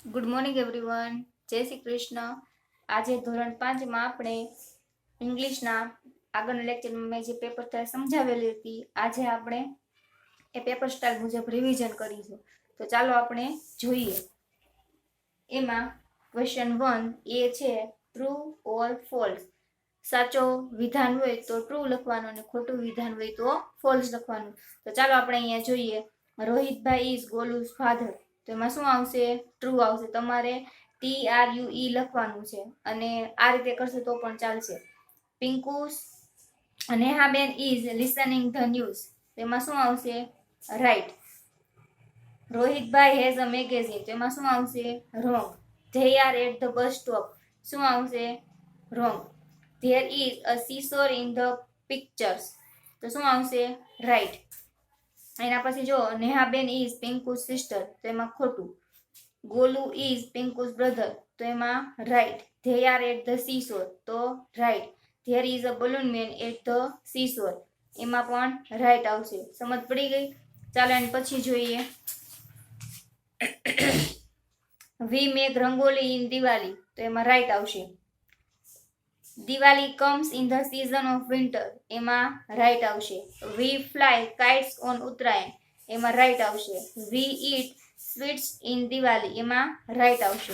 Good morning everyone, જય શ્રી કૃષ્ણ. આજે ધોરણ 5માં આપણે ઇંગ્લિશના આગળના લેક્ચરમાં મેં જે પેપર સમજાવેલી હતી, આજે આપણે એ પેપર સ્ટાઇલ મુજબ રિવિઝન કરીશું. તો ચાલો આપણે જોઈએ. એમાં ક્વેશ્ચન 1 એ છે ટ્રુ ઓર ફોલ્સ. સાચો વિધાન હોય તો ટ્રુ લખવાનું અને ખોટું વિધાન હોય તો ફોલ્સ લખવાનું. તો ચાલો આપણે અહીંયા જોઈએ. રોહિતભાઈ ઇઝ ગોલુઝ ફાધર. તો એમાં શું આવશે? ટ્રુ આવશે. તમારે TRUE લખવાનું છે અને આ રીતે કરશે તો પણ ચાલશે. પિંકુસ નેહાબેન ઇઝ લિસનિંગ ધ ન્યૂઝ. તેમાં શું આવશે? રાઈટ. રોહિતભાઈ હેઝ અ મેગેઝિન. તેમાં શું આવશે? Wrong. They are at the bus stop. શું આવશે? Wrong. There is a seesaw in the pictures. તો શું આવશે? રાઈટ. એના પછી જો નેહાબેન ઇઝ પિંકુસ સિસ્ટર. તો એમાં ખોટું. Golu is Pinku's brother. તો એમાં right. They are at the seesaw. તો right. There is a balloon man at the seesaw. એમાં પણ રાઈટ આવશે. સમજ પડી ગઈ? ચાલો એના પછી જોઈએ. We make rangoli in Diwali. તો એમાં રાઈટ આવશે. Diwali comes in the season of winter. એમાં રાઈટ આવશે. We fly kites on Uttarayan. એમાં રાઈટ આવશે. We eat sweets in Diwali. એમાં રાઈટ આવશે.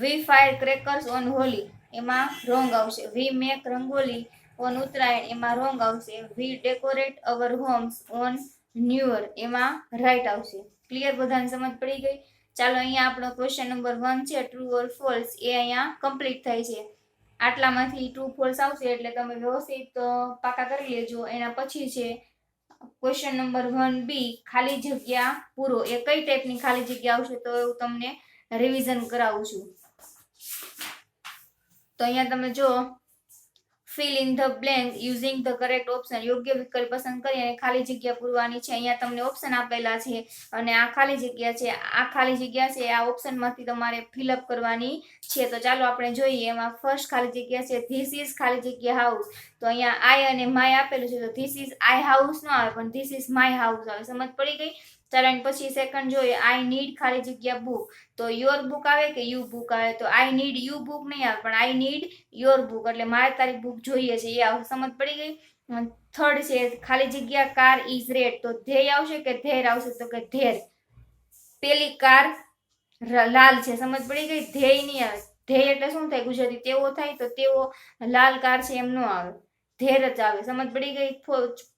We fire crackers on Holi. એમાં રોંગ આવશે. We make rangoli on Uttarayan. એમાં રોંગ આવશે. We decorate our homes on new year. એમાં રાઈટ આવશે. ક્લિયર? બધાને સમજ પડી ગઈ? ચાલો અહીંયા આપણો ક્વેશ્ચન નંબર 1 છે ટ્રુ ઓર ફોલ્સ, એ અહીંયા કમ્પ્લીટ થાય છે. આટલામાંથી ટ્રુ ફોલ્સ આવશે એટલે તમે વ્યવસ્થિત પાકા કરી લેજો. એના પછી છે ક્વેશ્ચન નંબર 1B ખાલી જગ્યા પૂરો. એ કઈ ટાઈપની ખાલી જગ્યા આવશે તો એવું તમને રિવિઝન કરાવું છું. તો અહીંયા તમે જો fill in the blank using the correct option. યોગ્ય વિકલ્પ પસંદ કરી અને ખાલી જગ્યા પૂરવાની છે. અહીંયા તમને ઓપ્શન આપેલા છે અને આ ખાલી જગ્યા છે. આ ખાલી જગ્યા છે આ ઓપ્શનમાંથી તમારે ફિલઅપ કરવાની છે. તો ચાલો આપણે જોઈએ. એમાં ફર્સ્ટ ખાલી જગ્યા છે ધીસ ઇઝ ખાલી જગ્યા હાઉસ. તો અહીંયા આઈ અને માય આપેલું છે તો ધીસ ઇઝ આઈ હાઉસ ન આવે પણ ધીસ ઇઝ માય હાઉસ આવે. સમજ પડી ગઈ? ચાલો અને પછી સેકન્ડ જોઈએ. આઈ નીડ ખાલી જગ્યા બુક. તો યોર બુક આવે કે યુ બુક આવે? તો આઈ નીડ યુ બુક નહીં આવે પણ આઈ નીડ યોર બુક, એટલે મારે તારી બુક જોઈએ છે એ આવે. સમજ પડી ગઈ? થર્ડ છે ખાલી જગ્યા કાર ઇઝ રેડ. તો ધેય આવશે કે ધેર આવશે? તો કે ધેર. પેલી કાર લાલ છે. સમજ પડી ગઈ? ધેય નહીં આવે. ધેય એટલે શું થાય ગુજરાતી? તેવો થાય. તો તેવો લાલ કાર છે એમ ન આવે, ધેર જ આવે. સમજ પડી ગઈ?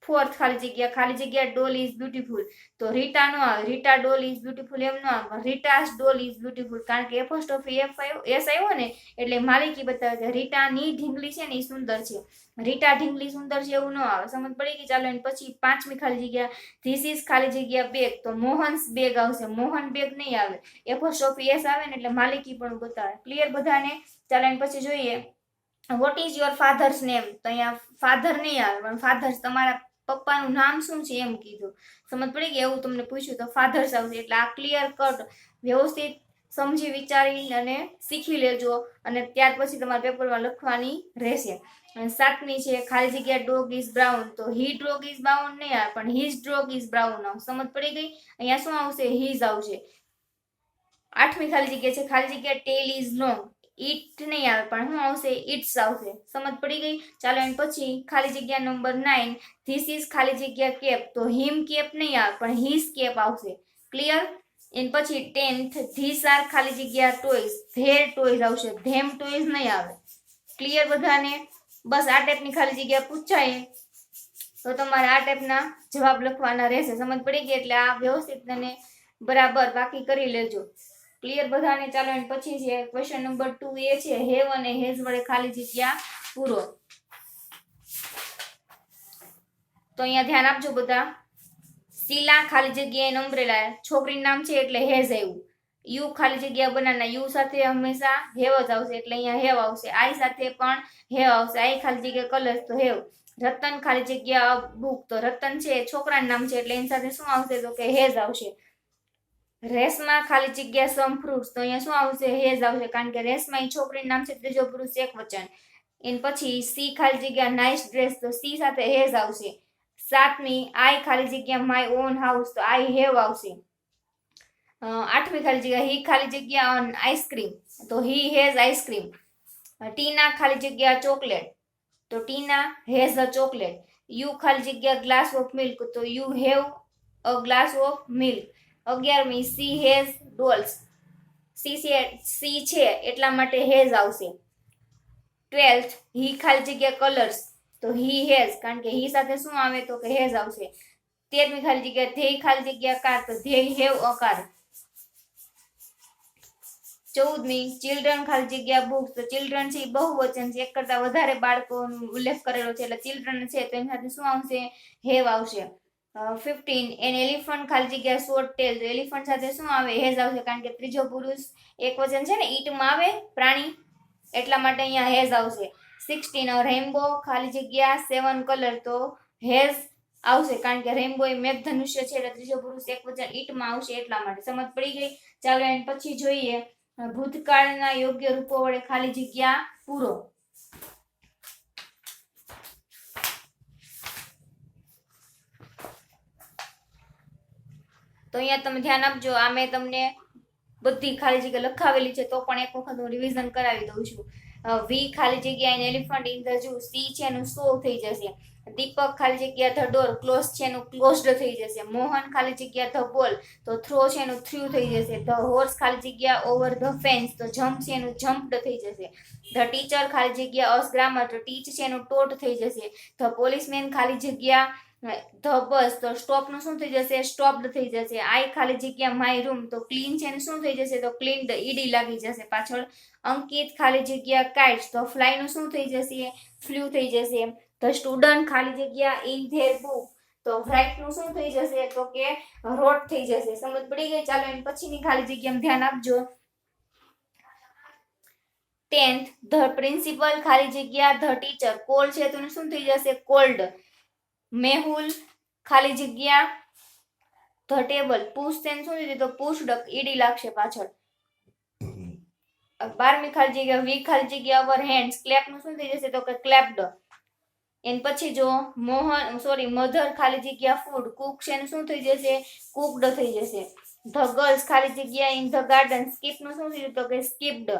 ફોર્થ ખાલી જગ્યા ડોલ ઇઝ બ્યુટીફુલ. તો રીટા નો આવે. રીટા ડોલ ઇઝ બ્યુટીફુલ એમ ન આવે. રીટાસ ડોલ ઇઝ બ્યુટીફુલ, કારણ કે એપોસ્ટ્રોફી એસ આવ્યો ને એટલે માલિકી બતાવે છે. રીટાની ઢીંગલી છે ને એ સુંદર છે. રીટા ઢીંગલી સુંદર છે એવું ન આવે. સમજ પડી ગઈ? ચાલો એની પછી પાંચમી ખાલી જગ્યા ધીસ ઇઝ ખાલી જગ્યા બેગ. તો મોહન્સ બેગ આવશે. મોહન બેગ નહીં આવે. એપોસ્ટ્રોફી એસ આવે ને એટલે માલિકી પણ બતાવે. ક્લિયર બધાને? ચાલો એની પછી જોઈએ. What is your father's name. તો અહીંયા ફાધર નહીં આવે પણ ફાધર્સ તમારા પપ્પાનું નામ શું છે એમ કીધું. સમજ પડી ગઈ? એવું તમને પૂછ્યું તો ફાધર્સ આવશે. એટલે આ ક્લિયર કટ વ્યવસ્થિત સમજી વિચારી અને શીખી લેજો અને ત્યાર પછી તમારા પેપરમાં લખવાની રહેશે. અને સાતમી છે ખાલી જગ્યા ડોગ ઇઝ બ્રાઉન. તો હી ડોગ ઇઝ બ્રાઉન નહીં આવે પણ હીઝ ડોગ ઇઝ બ્રાઉન આવે. સમજ પડી ગઈ? અહીંયા શું આવશે? હીઝ આવશે. આઠમી ખાલી જગ્યા છે ખાલી જગ્યા ટેલ ઇઝ લોંગ. ઈટ નહીં આવે પણ શું આવશે? ઇટ્સ આવશે. સમજ પડી ગઈ? ચાલો એના પછી ખાલી જગ્યા નંબર 9 ધીસ ઇઝ ખાલી જગ્યા કેપ. તો હિમ કેપ નહીં આવે પણ હીઝ કેપ આવશે. ક્લિયર? એન પછી 10th ધીસ આર ખાલી જગ્યા ટોયઝ. ધેર ટોયઝ આવશે. ધેમ ટોયઝ નહીં આવે. ક્લિયર બધાને? બસ આ ટાઈપની ખાલી જગ્યા પૂછાય તો તમારે આ ટાઈપના જવાબ લખવાના રહેશે. સમજ પડી ગઈ? એટલે આ વ્યવસ્થિત અને બરાબર બાકી કરી લેજો. ક્લિયર બધાને? ચાલો એન્ડ પછી છે ક્વેશ્ચન નંબર 2 એ છે હેવ અને હેઝ વડે ખાલી જગ્યા પૂરો. તો અહીંયા ધ્યાન આપજો બધા. શીલા ખાલી જગ્યાએ અમ્બ્રેલા. છોકરીનું નામ છે એટલે હેઝ આવ્યું. યુ ખાલી જગ્યા બનાના. યુ સાથે હંમેશા હેવ જ આવશે એટલે અહીંયા હેવ આવશે. આઈ સાથે પણ હેવ આવશે. આઈ ખાલી જગ્યા કલર્સ તો હેવ. રતન ખાલી જગ્યા બુક. તો રતન છે છોકરાનું નામ છે એટલે એની સાથે શું આવશે? તો કે હેઝ આવશે. રેશમા ખાલી જગ્યા સમ ફ્રૂટ્સ. તો અહીંયા શું આવશે? હેઝ આવશે, કારણ કે રેશમા એ છોકરીનું નામ છે, ત્રીજો પુરુષ એક વચન. એન પછી સી ખાલી જગ્યા નાઇસ ડ્રેસ. તો સી સાથે હેઝ આવશે. સાતમી આઈ ખાલી જગ્યા માય ઓન હાઉસ, તો આઈ હેવ આવશે. આઠમી ખાલી જગ્યા હી ખાલી જગ્યા ઓન આઈસ્ક્રીમ, તો હી હેઝ આઈસ્ક્રીમ. ટીના ખાલી જગ્યા ચોકલેટ, તો Tina has a chocolate. You ખાલી જગ્યા ગ્લાસ ઓફ મિલ્ક, તો you have a glass of milk. 11મી સી હેઝ ડોલ્સ, સી છે એટલા માટે હેઝ આવશે. 12th હી ખાલી જગ્યા કલર્સ, તો હી હેઝ, કારણ કે હી સાથે શું આવે તો કે હેઝ આવશે. 13મી ખાલી જગ્યા ધેય ખાલી જગ્યા કાર, તો ધેય હેવ અ કાર. 14મી ચિલ્ડ્રન ખાલી જગ્યા બુક્સ, તો ચિલ્ડ્રન છે બહુવચન છે, એક કરતા વધારે બાળકોનો ઉલ્લેખ કરેલો છે એટલે ચિલ્ડ્રન છે તો એની સાથે શું આવશે હેવ આવશે. 15 એન એલિફન્ટ ખાલી જગ્યા શોર્ટ ટેલ, તો એલિફન્ટ સાથે શું આવે હેઝ આવશે, કારણ કે ત્રીજો પુરુષ એક વચન છે ને ઈટમાં આવે પ્રાણી એટલા માટે અહીંયા હેઝ આવશે. 16 રેઇનબો ખાલી જગ્યા 7 કલર, તો હેઝ આવશે, કારણ કે રેઇનબો એ મેઘધનુષ્ય છે એટલે ત્રીજો પુરુષ એક વચન ઈટમાં આવશે એટલા માટે. સમજ પડી ગઈ? ચાલો એના પછી જોઈએ ભૂતકાળના યોગ્ય રૂપો વડે ખાલી જગ્યા પૂરો. તો અહીંયા તમે ધ્યાન આપજો, આ મેં તમને બધી ખાલી જગ્યા લખાવેલી છે તો પણ એક વખત હું રિવિઝન કરાવી દઉં છું. વી ખાલી જગ્યા an elephant in the zoo, C છે એનું સો થઈ જશે. દીપક ખાલી જગ્યા ધ ડોર, ક્લોઝ છે એનું ક્લોઝડ થઈ જશે. મોહન ખાલી જગ્યા ધ બોલ, તો થ્રો છે એનું થ્રુ થઈ જશે. ધ હોર્સ ખાલી જગ્યા ઓવર ધ ફેન્સ, તો જમ્પ છે એનું જમ્પડ થઈ જશે. ધ ટીચર ખાલી જગ્યા અસ ગ્રામર, તો ટીચ છે એનું ટોટ થઈ જશે. ધ પોલીસમેન ખાલી જગ્યા ધ બસ, તો સ્ટોપ નું શું થઈ જશે સ્ટોપ્ડ થઈ જશે. આઈ ખાલી જગ્યા માય રૂમ, તો ક્લીન છે એનું શું થઈ જશે તો ક્લીન્ડ, ઈડી લાગી જશે પાછળ. અંકિત ખાલી જગ્યા કાઇટ્સ, તો ફ્લાય નું શું થઈ જશે ફ્લ્યુ થઈ જશે. ધ સ્ટુડન્ટ ખાલી જગ્યા ઇન ધેર બુક, તો રાઇટ નું શું થઈ જશે તો કે રોટ થઈ જશે. સમજ પડી ગઈ? ચાલો એની પછીની ખાલી જગ્યામાં ધ્યાન આપજો. 10th ધ પ્રિન્સિપલ ખાલી જગ્યા ધ ટીચર, કોલ છે તો શું થઈ જશે કોલ્ડ. મેહુલ ખાલી જગ્યા ધ ટેબલ, પુશ તેન શું થઈ તો પુશ્ડ, ઈડી લાગશે પાછળ. 12મી ખાલી જગ્યા વી ખાલી જગ્યા અવર હેન્ડ્સ, ક્લેપ નું શું થઈ જશે તો કે ક્લેપ્ડ. એન પછી જો મધર ખાલી જગ્યા ફૂડ, કુક છે એનું શું થઈ જશે કુકડ થઈ જશે. ધ ગર્લ્સ ખાલી જગ્યા ઇન ધ ગાર્ડન, સ્કીપ નું શું થઈ તો કે સ્કીપ્ડ.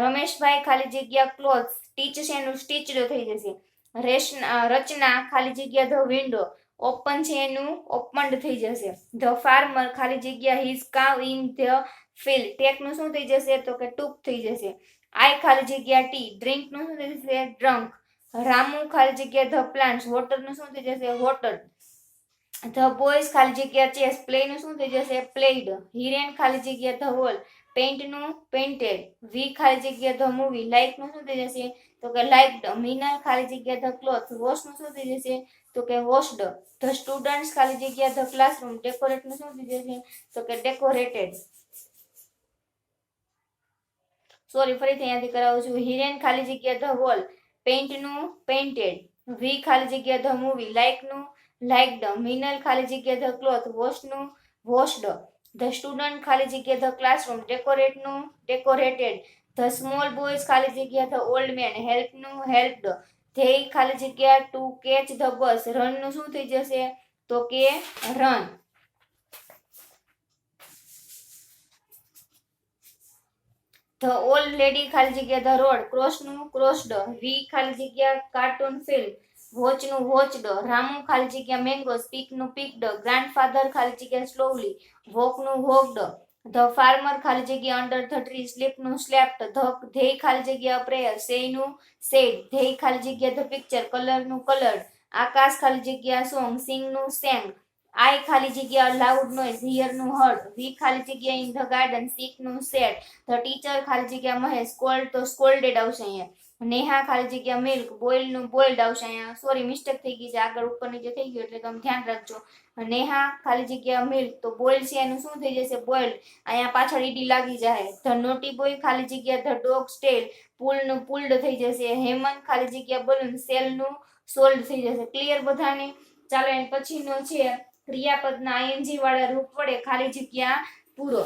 રમેશભાઈ ખાલી જગ્યા ક્લોથ, ટીચ છે એનું સ્ટીચડ થઈ જશે. રચના ખાલી જગ્યા ધ વિન્ડો, ઓપન છે એનું ઓપન્ડ થઈ જશે. ધ ફાર્મર ખાલી જગ્યા હિઝ કાવ ઇન ધ ફિલ્ડ, ટેક નું શું થઈ જશે તો કે ટૂંક થઈ જશે. આઈ ખાલી જગ્યા ટી, ડ્રિંક નું શું થઈ જશે ડ્રંક. રામુ ખાલી જગ્યા ધ પ્લાન્ટ્સ, વોટર નું શું થઈ જશે વોટર. ધ બોયઝ ખાલી જગ્યા ચેસ, પ્લે નું શું થઈ જશે પ્લેડ. હિરેન ખાલી જગ્યા ધ હોલ, પેન્ટ નું પેન્ટેડ. વી ખાલી જગ્યા ધ મૂવી, લાઈક નું શું થઈ જશે તો કે લાઇક્ડ. મિનલ ખાલી જગ્યા ધ ક્લોથ, વોશ નું શું થઈ જશે તો કે વોશ્ડ. ધ સ્ટુડન્ટ્સ ખાલી જગ્યા ધ ક્લાસરૂમ, ડેકોરેટ નું શું થઈ જશે તો કે ડેકોરેટેડ. ફરીથી અહીંયાથી કરાવું છું. હિરેન ખાલી જગ્યા ધ વોલ, પેન્ટ નું પેન્ટેડ. વી ખાલી જગ્યા ધ મૂવી, લાઈક નું લાઇક્ડ. મિનલ ખાલી જગ્યા ધ ક્લોથ, વોશ નું વોશ્ડ. ધ સ્ટુડન્ટ ખાલી જગ્યા ધ ક્લાસરૂમ, ડેકોરેટ નું ડેકોરેટેડ. ધ સ્મોલ બોયઝ ખાલી જગ્યા ધ ઓલ્ડ મેન, હેલ્પ નું હેલ્પડ. ધેય ખાલી જગ્યા to catch the bus, run નું શું થઈ જશે તો કે રન. ધ ઓલ્ડ લેડી ખાલી જગ્યા ધ રોડ, ક્રોસ નું ક્રોસ્ડ. વી ખાલી જગ્યા કાર્ટૂન ફિલ્મ, વોચ નું વોચડ. રામુ ખાલી જગ્યા મેંગો, સ્પીક નું પીકડ. ગ્રાન્ડફાધર ખાલી જગ્યા સ્લોવલી, વોક નું વોકડ. ધ ફાર્મર ખાલી જગ્યા અંડર ધ ટ્રી, સ્લીપ નું સ્લેપ્ટ. ધેય ખાલી જગ્યા પ્રેયર, સેય નું સેડ. ધેય ખાલી જગ્યા ધ પિક્ચર, કલર નું કલર્ડ. આકાશ ખાલી જગ્યા સોંગ, સિંગ નું સેંગ. આઈ ખાલી જગ્યા લાઉડ નોઇઝ, હિયર નું હર્ડ. વી ખાલી જગ્યા ઇન ધ ગાર્ડન, સીક નું સેડ. ધ ટીચર ખાલી જગ્યા મહેશ, સ્કોલ્ડ તો સ્કોલ્ડેડ આવશે અહીંયા. નેહા ખાલી જગ્યા મિલ્ક, બોઇલ નું બોઇલ્ડ આવશે અહીંયા. મિસ્ટેક થઈ ગઈ છે, આગળ ઉપર નીચે થઈ ગયું એટલે તમે ધ્યાન રાખજો. નેહા ખાલી જગ્યા મિલ્ક, તો બોઇલ છે એનું શું થઈ જશે બોઇલ્ડ, અહીંયા પાછળ ઈડી લાગી જાય. ધ નોટી બોય ખાલી જગ્યા ધ ડોગ સ્ટેલ, પુલ નું પુલ્ડ થઈ જશે. હેમંત ખાલી જગ્યા બલૂન, સેલ નું સોલ્ડ થઈ જશે. ક્લિયર બધાને? ચાલો એન પછીનો છે ક્રિયાપદના આઈએનજી વાળા રૂપ વડે ખાલી જગ્યા પૂરો.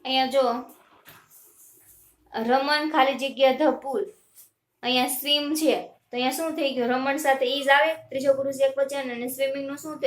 અહીંયા જો રમન ખાલી જગ્યા ધ પુલ, અહીંયા સ્વિમ છે તો અહીંયા શું થઈ ગયું, રમણ સાથે ઈઝ આવે, ત્રીજો પુરુષ એકવચન, અને સ્વિમિંગ નું શું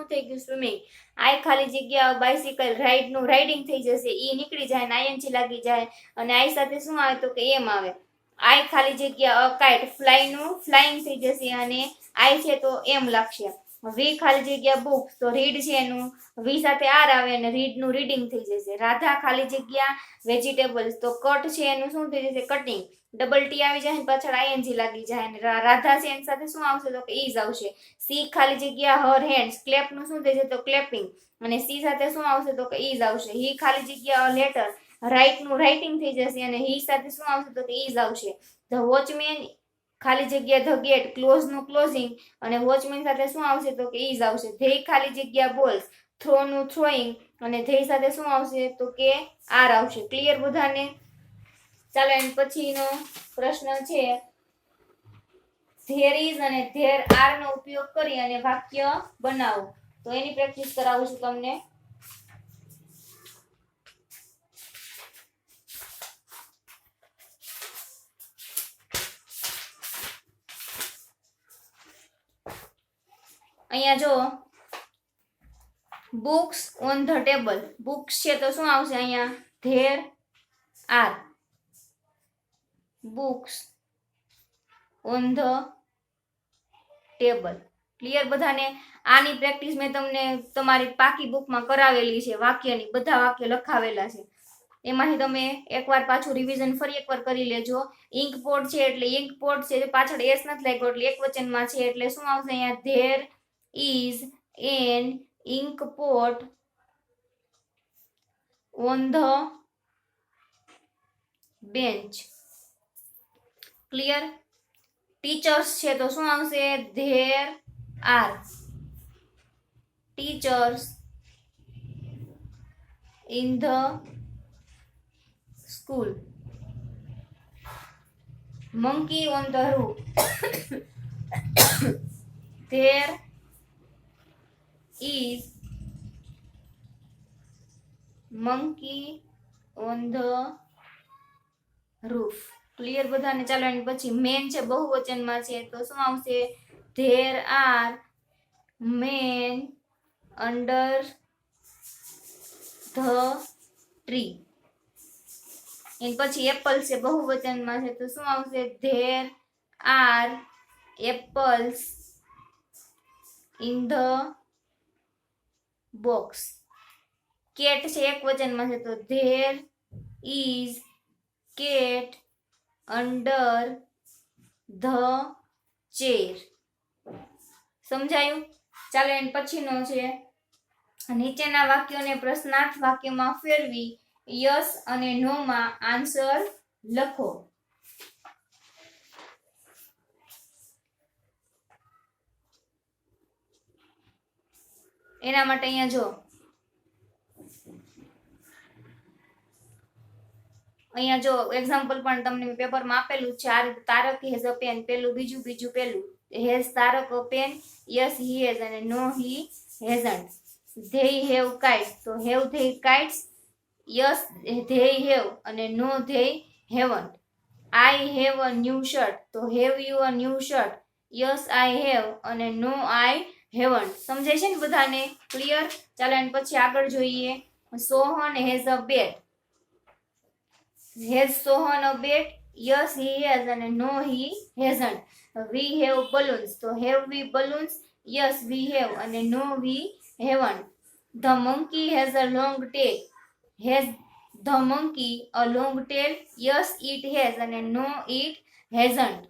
થઈ ગયું સ્વિમિંગ. આઈ ખાલી જગ્યા બાઇસિકલ રાઇડ નું રાઇડિંગ થઈ જશે, ઈ નીકળી જાય ને આઈએનજી લાગી જાય, અને આઈ સાથે શું આવે તો કે એમ આવે. આઈ ખાલી જગ્યા કાઇટ ફ્લાય નું ફ્લાઇંગ થઈ જશે, અને આઈ છે તો એમ લાગશે. વી ખાલી જગ્યા બુક્સ તો રીડ છે એનું વી સાથે આર આવે અને રીડ નું રીડિંગ થઈ જશે. રાધા ખાલી જગ્યા વેજીટેબલ્સ તો કટ છે એનું શું થઈ જશે કટિંગ, ડબલ ટી આવી જાય પાછળ આઈએનજી લાગી જાય, અને રાધા છે એની સાથે શું આવશે તો કે ઈઝ આવશે. સી ખાલી જગ્યા હર હેન્ડ્સ ક્લેપ નું શું થઈ જશે તો ક્લેપિંગ, અને સી સાથે શું આવશે તો કે ઈઝ આવશે. હી ખાલી જગ્યા લેટર રાઇટ નું રાઇટિંગ થઈ જશે, અને હી સાથે શું આવશે તો કે ઈઝ આવશે. ધ વોચમેન ખાલી જગ્યા ધ ગેટ ક્લોઝ નું ક્લોઝિંગ, અને વોચમેન સાથે શું આવશે તો કે ઈઝ આવશે. ધે ખાલી જગ્યા બોલ્સ થ્રો નું થ્રોઈંગ, અને ધે સાથે શું આવશે તો કે આર આવશે. ક્લિયર બધાને? ચાલો એન પછીનો પ્રશ્ન છે, ધેર ઇઝ અને ધેર આર નો ઉપયોગ કરી અને વાક્ય બનાવો. તો એની પ્રેક્ટિસ કરાવું છું તમને. અહીંયા જો books on the table, books છે તો શું આવશે અહીંયા there are books on the table. Clear બધાને? આની પ્રેક્ટિસ મેં તમને તમારી પાકી બુકમાં કરાવેલી છે, વાક્યની બધા વાક્ય લખાવેલા છે, એમાંથી તમે એકવાર પાછું રિવિઝન ફરી એકવાર કરી લેજો. ઇન્ક પોટ છે એટલે ઇન્ક પોટ છે પાછળ એસ નથી લાગ્યો એટલે એક વચનમાં છે એટલે શું આવશે અહીંયા there is an ink pot on the bench. Clear? Teachers છે તો શું આવશે there are teachers in the school. monkey on the roof there is monkey on the roof. Clear બધાને? ચાલો એની પછી મેન છે બહુવચનમાં છે તો શું આવશે there are men under the tree. એની પછી એપલ છે બહુવચનમાં છે તો શું આવશે there are apples in the box. Cat છે એક વચનમાં છે તો there is cat under the chair. સમજાયું? ચાલો એની પછીનો છે નીચેના વાક્યોને પ્રશ્નાર્થ વાક્યમાં ફેરવી યસ અને નો માં આન્સર લખો. એના માટે અહીંયા જો એક્ઝામ્પલ પણ તમને પેપરમાં આપેલું છે. આ તારક હેઝ અ પેન, પેલું બીજું પેલું. Has Tarak a pen, yes he has અને no he hasn't. They have kites તો have they kites, yes they have અને no they haven't. I have a new shirt તો have you a new shirt, yes I have અને no I haven't. સમજાય છે ને બધાને? Clear? ચાલો એની પછી આગળ જોઈએ. Sohan has a bat, has Sohan a bat, yes he has અને no he hasn't. We have balloons તો have we balloons, yes we have અને no we haven't. The monkey has a long tail, has the monkey a long tail, yes it has અને no it hasn't.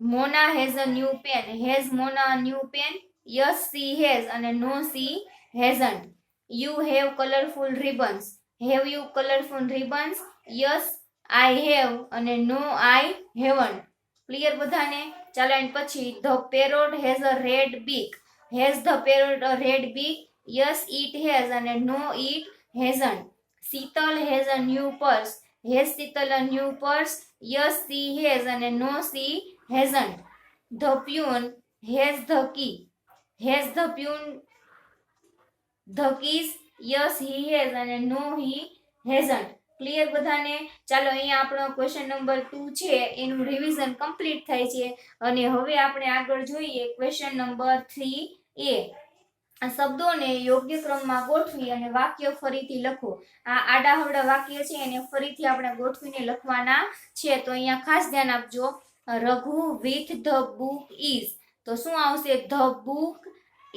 Mona has a new pen, has Mona a new pen, yes she has અને no she hasn't. You have colourful ribbons, have you colourful ribbons, yes I have અને no I haven't. Clear બધાને? ચાલો and પછી the parrot has a red beak, has the parrot a red beak, yes it has અને no it hasn't. Sheetal has a new purse, has Sheetal a new purse, yes she has અને no she hasn't. The peon has the key, has the peon the keys, yes he has અને no he hasn't. Clear બધાને? ચાલો અહીંયા આપણો question number 2 છે એનું revision complete થાય છે અને હવે આપણે આગળ જોઈએ ક્વેશ્ચન નંબર 3A. આ શબ્દોને યોગ્ય ક્રમમાં ગોઠવી અને વાક્ય ફરીથી લખો. આ આડાહવડા વાક્ય છે એને ફરીથી આપણે ગોઠવીને લખવાના છે. તો અહીંયા ખાસ ધ્યાન આપજો. Raghu with the book is. તો શું આવશે? The book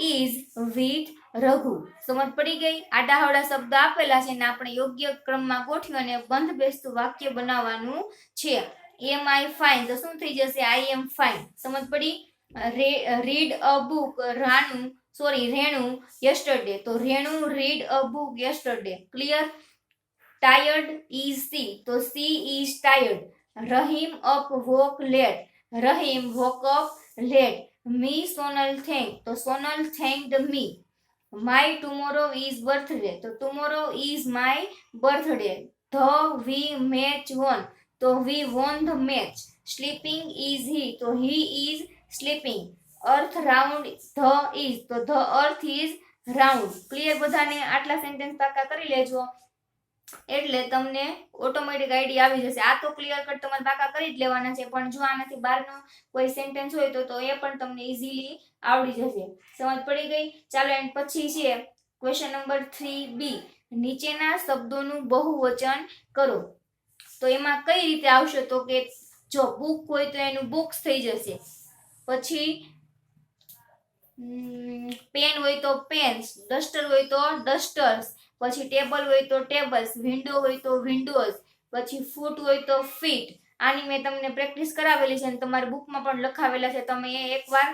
is with Raghu. સમજ પડી ગઈ? આડાહવડા શબ્દ આપેલા છે ને આપણે યોગ્ય ક્રમમાં ગોઠવી અને બંધ બેસતું વાક્ય બનાવવાનું છે. Am I fine. તો શું થઈ જશે? I am fine. સમજ પડી? Read a book Renu yesterday. તો Renu read a book yesterday. Clear? Tired is she. તો she is tired. Rahim up walk late. Rahim walk up late. Me Sonal thank. તો Sonal thanked me. My tomorrow is birthday. તો tomorrow is my birthday. The we match won. તો we won the match. Sleeping is he. તો he is sleeping. Earth round the is. તો the earth is round. Clear બધાને? આટલા sentence પાકા કરી લેજો એટલે તમને ઓટોમેટિક આઈડિયા આવી જશે. આ તો ક્લિયર કટ તમારે પાકા કરી જ લેવાના છે, પણ જો આનાથી બહારનો કોઈ સેન્ટેન્સ હોય તો એ પણ તમને ઇઝીલી આવડી જશે. સમજ પડી ગઈ? ચાલો એન્ડ પછી છે ક્વેશ્ચન નંબર 3B. નીચેના શબ્દોનું બહુવચન કરો. તો એમાં કઈ રીતે આવશે? તો કે જો બુક હોય તો એનું બુક્સ થઈ જશે. પછી પેન હોય તો પેન્સ. ડસ્ટર હોય તો ડસ્ટર્સ. પછી ટેબલ હોય તો ટેબલ્સ. વિન્ડો હોય તો વિન્ડોઝ. પછી ફૂટ હોય તો ફીટ. આની મેં તમને પ્રેક્ટિસ કરાવેલી છે અને તમારી બુકમાં પણ લખાવેલા છે. તમે એ એકવાર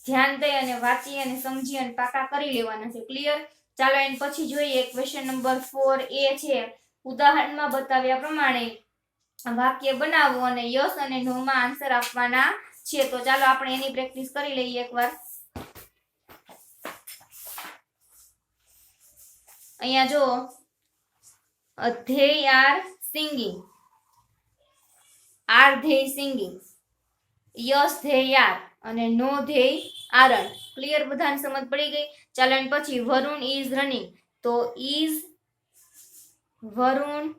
ધ્યાન દઈ અને વાંચી અને સમજી અને પાકા કરી લેવાના છે. ક્લિયર? ચાલો એન્ડ પછી જોઈએ ક્વેશ્ચન નંબર 4A છે. ઉદાહરણમાં બતાવ્યા પ્રમાણે વાક્ય બનાવો અને યસ અને નો માં આન્સર આપવાના છે. તો ચાલો આપણે એની પ્રેક્ટિસ કરી લઈએ એકવાર. અહીંયા જો they are singing. are they singing? yes they are અને no they aren't. ક્લિયર બધાને સમજ પડી ગઈ? ચાલો એન્ડ પછી વરુણ is running. તો is Varun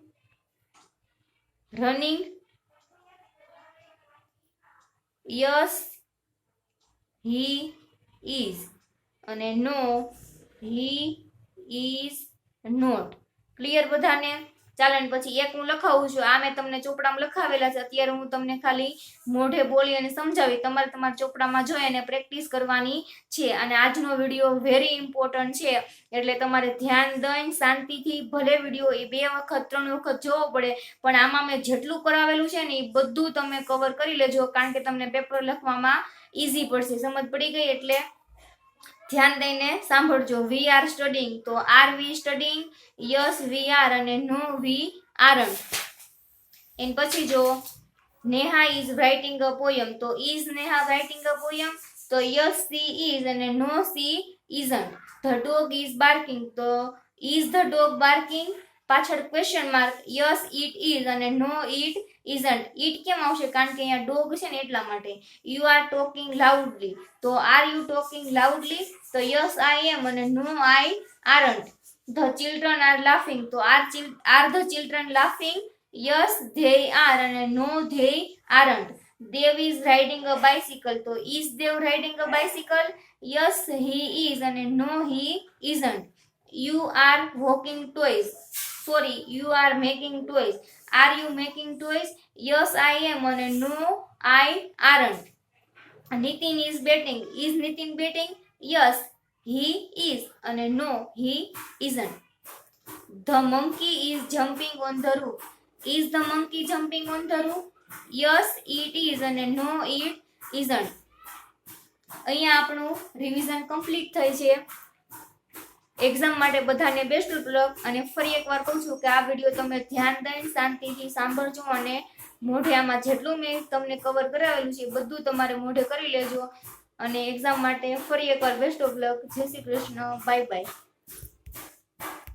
running? yes he is અને no he is not. Clear બધાને? ચાલો ને પછી એક હું લખાવું છું. આ મેં તમને ચોપડામાં લખાવેલા છે. અત્યારે હું તમને ખાલી મોઢે બોલી અને સમજાવી. તમારા ચોપડામાં જોઈ અને પ્રેક્ટિસ કરવાની છે. અને આજનો વિડીયો વેરી ઇમ્પોર્ટન્ટ છે એટલે તમારે ધ્યાન દઈને શાંતિથી ભલે વિડીયો 2 વખત 3 વખત જોવો પડે, પણ આમાં મેં જેટલું કરાવેલું છે ને એ બધું તમે કવર કરી લેજો, કારણ કે તમને પેપર લખવામાં ઈઝી પડશે. સમજ પડી ગઈ? એટલે ધ્યાન દઈને સાંભળજો. We are studying. તો are we studying? Yes we are અને નો વી આરન્ટ. એન પછી જો Neha is writing a poem. તો is Neha writing a poem? તો યસ સી ઇઝ અને no she isn't. The dog is barking. તો ઇઝ ધ ડોગ બાર્કિંગ? પાછળ question mark. Yes it is અને નો ઇટ ઇઝન્ટ. ઇટ કેમ આવશે? કારણ કે અહીંયા ડોગ છે ને એટલા માટે. You are talking loudly. તો આર યુ ટોકિંગ લાઉડલી? તો યસ આઈ એમ અને no I aren't. The children are laughing. તો are the children laughing? Yes they are અને no they aren't. Dev is riding a bicycle. તો is Dev riding a bicycle? Yes he is અને no he isn't. You are walking toys. you are making toys. are you making toys? yes I am અને no I aren't. Nitin is batting. is Nitin batting? yes he is અને no he isn't. the monkey is jumping on the roof. is the monkey jumping on the roof? yes it is અને no it isn't. અહીંયા આપણું revision complete થઈ છે. Exam માટે બધાને best of luck. અને ફરી એકવાર કહું છું કે આ વિડીયો તમે ધ્યાન દઈને શાંતિથી સાંભળજો અને મોઢે આમાં જેટલું મેં તમને કવર કરાવેલું છે બધું તમારે મોઢે કરી લેજો. અને એક્ઝામ માટે ફરી એકવાર બેસ્ટ ઓફ લક. જય શ્રી કૃષ્ણ. Bye bye.